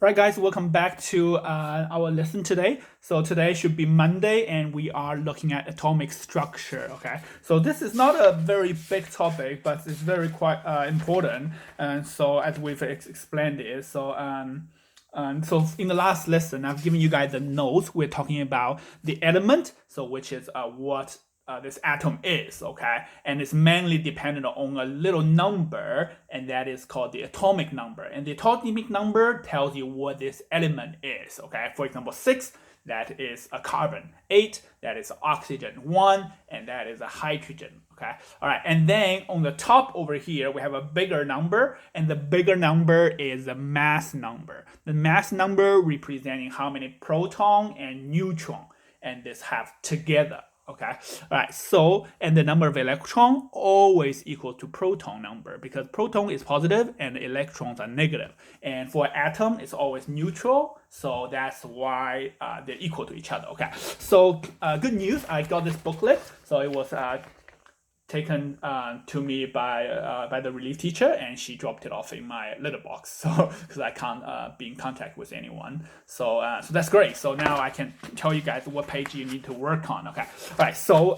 Right, guys, welcome back to our lesson today. So today should be Monday, and we are looking at atomic structure. Okay, so this is not a very big topic, but it's very quite important. And so as we've explained it, so in the last lesson, I've given you guys the notes. We're talking about the element, so which is what this atom is, okay? And it's mainly dependent on a little number, and that is called the atomic number. And the atomic number tells you what this element is, okay? For example, 6, that is a carbon. 8, that is oxygen. 1, and that is a hydrogen, okay? All right, and then on the top over here, we have a bigger number, and the bigger number is the mass number. The mass number representing how many proton and neutron, and this have together. Okay, all right, so, and the number of electron always equal to proton number because proton is positive and electrons are negative. And for atom, it's always neutral, so that's why they're equal to each other. Okay, so good news, I got this booklet. So it was taken to me by the relief teacher, and she dropped it off in my litter box. So because I can't be in contact with anyone, so that's great. So now I can tell you guys what page you need to work on. Okay, all right. So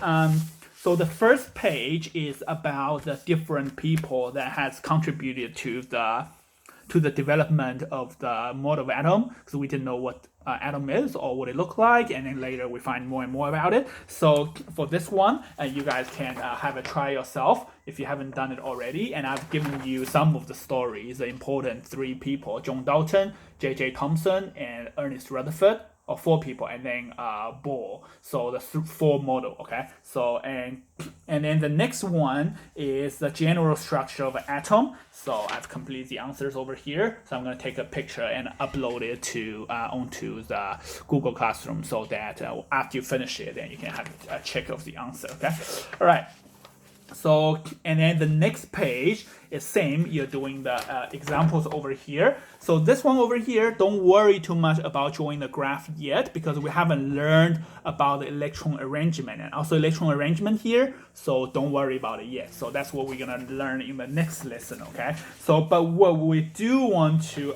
the first page is about the different people that has contributed to the development of the model of atom, because we didn't know what atom is or what it looked like, and then later we find more and more about it. So for this one, you guys can have a try yourself if you haven't done it already. And I've given you some of the stories, the important 3 people: John Dalton, J.J. Thomson, and Ernest Rutherford. Or 4 people, and then Bohr. So the 4 model. Okay. So and then the next one is the general structure of an atom. So I've completed the answers over here. So I'm going to take a picture and upload it to onto the Google Classroom, so that after you finish it, then you can have a check of the answer. Okay. All right. So, and then the next page is same. You're doing the examples over here. So this one over here, don't worry too much about drawing the graph yet, because we haven't learned about the electron arrangement and also electron arrangement here. So don't worry about it yet. So that's what we're gonna learn in the next lesson, okay? So, but what we do want to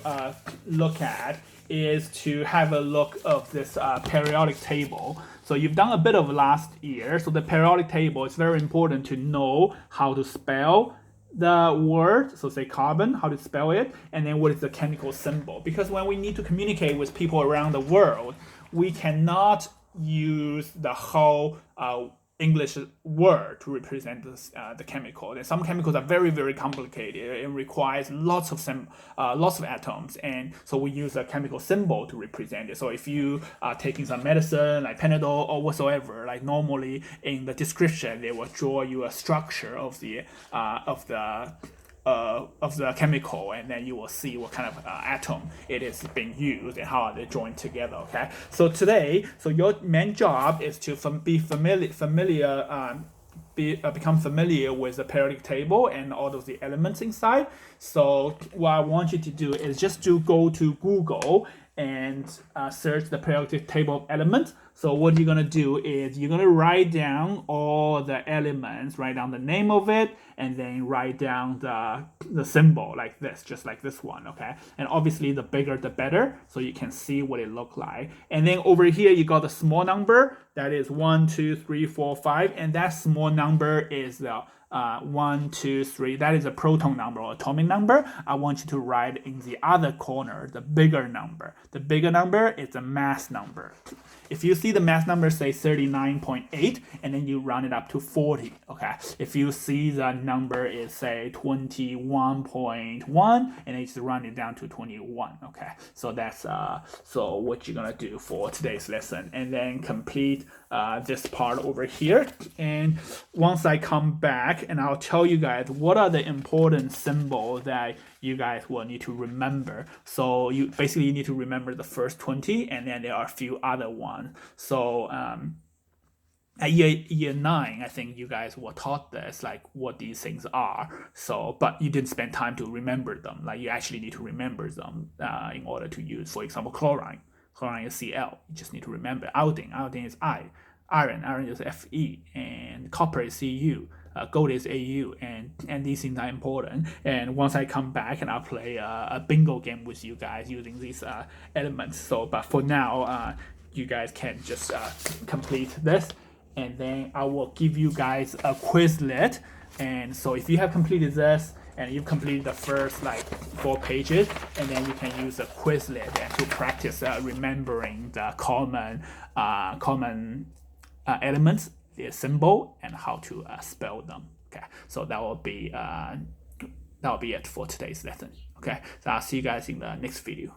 look at is to have a look of this periodic table. So you've done a bit of last year. So the periodic table is very important to know how to spell the word. So say carbon, how to spell it, and then what is the chemical symbol. Because when we need to communicate with people around the world, we cannot use the whole English word to represent this, the chemical. And some chemicals are very, very complicated. It requires lots of atoms, and so we use a chemical symbol to represent it. So if you are taking some medicine like Panadol or whatsoever, like normally in the description they will draw you a structure of the chemical, and then you will see what kind of atom it is being used and how are they joined together. Okay, so today, so your main job is to become familiar with the periodic table and all of the elements inside. So what I want you to do is just to go to Google and search the periodic table of elements. So what you're gonna do is you're gonna write down all the elements, write down the name of it, and then write down the symbol like this, just like this one, okay? And obviously the bigger the better, so you can see what it look like. And then over here you got the small number, that is 1, 2, 3, 4, 5, and that small number is the 1, 2, 3. That is a proton number or atomic number. I want you to write in the other corner the bigger number. The bigger number is the mass number. If you see the mass number say 39.8, and then you round it up to 40, okay? If you see the number is say 21.1, and then you just round it down to 21, okay? So that's so what you're gonna do for today's lesson, and then complete this part over here. And once I come back, and I'll tell you guys what are the important symbols that you guys will need to remember. So you basically need to remember the first 20, and then there are a few other ones. So at year 9, I think you guys were taught this, like what these things are. So, but you didn't spend time to remember them. Like you actually need to remember them in order to use, for example, chlorine. Chlorine is Cl. You just need to remember. Iodine is I. Iron is Fe, and copper is Cu. goal is AU, and these things are important. And once I come back, and I'll play a bingo game with you guys using these elements. So, but for now, you guys can just complete this, and then I will give you guys a Quizlet. And so if you have completed this and you've completed the first like 4 pages, and then you can use a Quizlet and to practice remembering the common elements, the symbol, and how to spell them. Okay, so that will be it for today's lesson. Okay, so I'll see you guys in the next video.